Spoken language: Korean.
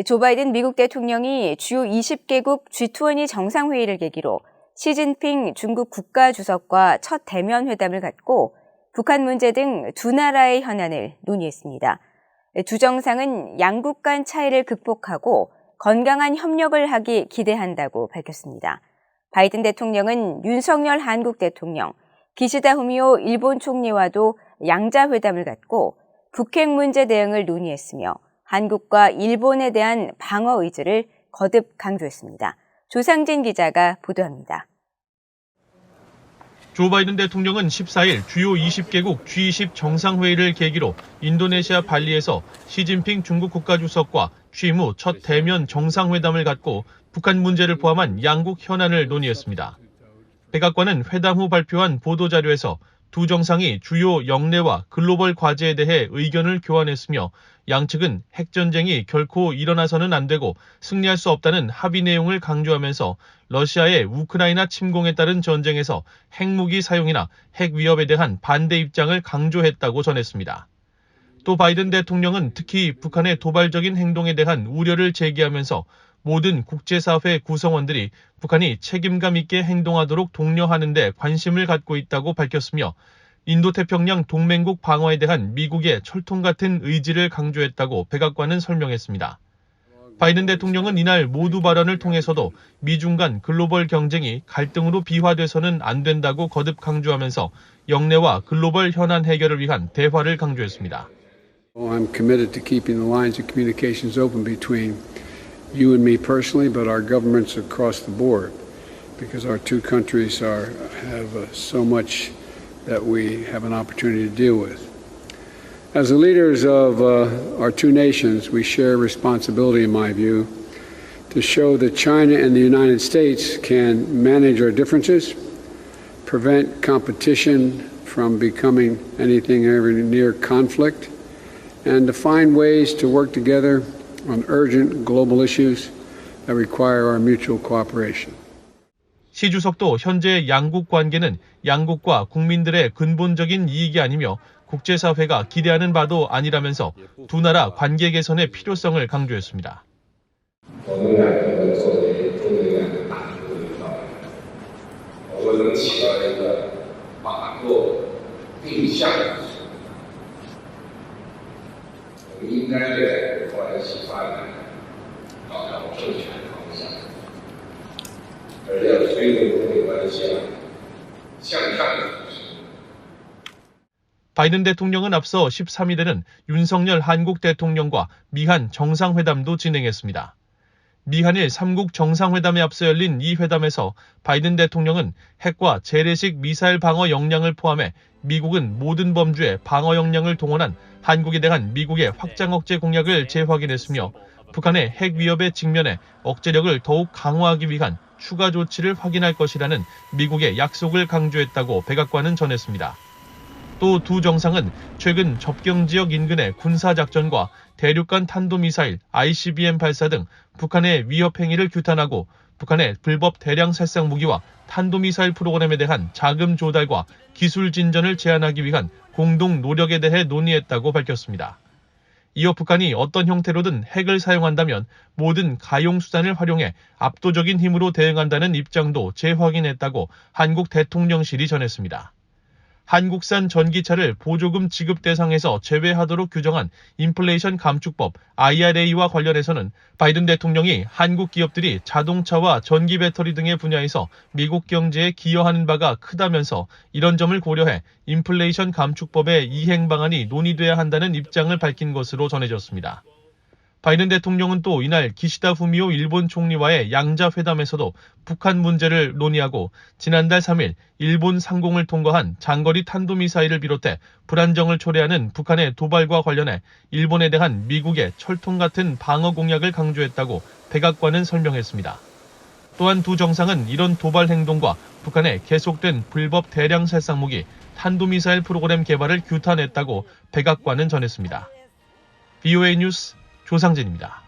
조 바이든 미국 대통령이 주요 20개국 G20 정상회의를 계기로 시진핑 중국 국가주석과 첫 대면 회담을 갖고 북한 문제 등 두 나라의 현안을 논의했습니다. 두 정상은 양국 간 차이를 극복하고 건강한 협력을 하기 기대한다고 밝혔습니다. 바이든 대통령은 윤석열 한국 대통령, 기시다 후미오 일본 총리와도 양자회담을 갖고 북핵 문제 대응을 논의했으며 한국과 일본에 대한 방어 의지를 거듭 강조했습니다. 조상진 기자가 보도합니다. 조 바이든 대통령은 14일 주요 20개국 G20 정상회의를 계기로 인도네시아 발리에서 시진핑 중국 국가주석과 취임 후 첫 대면 정상회담을 갖고 북한 문제를 포함한 양국 현안을 논의했습니다. 백악관은 회담 후 발표한 보도자료에서 두 정상이 주요 영내와 글로벌 과제에 대해 의견을 교환했으며 양측은 핵전쟁이 결코 일어나서는 안 되고 승리할 수 없다는 합의 내용을 강조하면서 러시아의 우크라이나 침공에 따른 전쟁에서 핵무기 사용이나 핵 위협에 대한 반대 입장을 강조했다고 전했습니다. 또 바이든 대통령은 특히 북한의 도발적인 행동에 대한 우려를 제기하면서 모든 국제사회 구성원들이 북한이 책임감 있게 행동하도록 독려하는 데 관심을 갖고 있다고 밝혔으며 인도태평양 동맹국 방어에 대한 미국의 철통 같은 의지를 강조했다고 백악관은 설명했습니다. 바이든 대통령은 이날 모두 발언을 통해서도 미중 간 글로벌 경쟁이 갈등으로 비화돼서는 안 된다고 거듭 강조하면서 영내와 글로벌 현안 해결을 위한 대화를 강조했습니다. I'm committed to keeping the lines of communications open between you and me personally, but our governments across the board, because our two countries have so much that we have an opportunity to deal with. As the leaders of our two nations, we share responsibility, in my view, to show that China and the United States can manage our differences, prevent competition from becoming anything ever near conflict, and to find ways to work together on urgent global issues that require our mutual cooperation. 시 주석도 현재 양국 관계는 양국과 국민들의 근본적인 이익이 아니며 국제사회가 기대하는 바도 아니라면서 두 나라 관계 개선의 필요성을 강조했습니다. 바이든 대통령은 앞서 13일에는 윤석열 한국 대통령과 미한 정상회담도 진행했습니다. 미한일 3국 정상회담에 앞서 열린 이 회담에서 바이든 대통령은 핵과 재래식 미사일 방어 역량을 포함해 미국은 모든 범주에 방어 역량을 동원한 한국에 대한 미국의 확장 억제 공약을 재확인했으며 북한의 핵 위협에 직면해 억제력을 더욱 강화하기 위한 추가 조치를 확인할 것이라는 미국의 약속을 강조했다고 백악관은 전했습니다. 또 두 정상은 최근 접경 지역 인근의 군사작전과 대륙간 탄도미사일 ICBM 발사 등 북한의 위협 행위를 규탄하고 북한의 불법 대량 살상 무기와 탄도미사일 프로그램에 대한 자금 조달과 기술 진전을 제한하기 위한 공동 노력에 대해 논의했다고 밝혔습니다. 이어 북한이 어떤 형태로든 핵을 사용한다면 모든 가용수단을 활용해 압도적인 힘으로 대응한다는 입장도 재확인했다고 한국 대통령실이 전했습니다. 한국산 전기차를 보조금 지급 대상에서 제외하도록 규정한 인플레이션 감축법 IRA와 관련해서는 바이든 대통령이 한국 기업들이 자동차와 전기 배터리 등의 분야에서 미국 경제에 기여하는 바가 크다면서 이런 점을 고려해 인플레이션 감축법의 이행 방안이 논의돼야 한다는 입장을 밝힌 것으로 전해졌습니다. 바이든 대통령은 또 이날 기시다 후미오 일본 총리와의 양자회담에서도 북한 문제를 논의하고 지난달 3일 일본 상공을 통과한 장거리 탄도미사일을 비롯해 불안정을 초래하는 북한의 도발과 관련해 일본에 대한 미국의 철통 같은 방어 공약을 강조했다고 백악관은 설명했습니다. 또한 두 정상은 이런 도발 행동과 북한의 계속된 불법 대량 살상무기 탄도미사일 프로그램 개발을 규탄했다고 백악관은 전했습니다. VOA 뉴스 조상진입니다.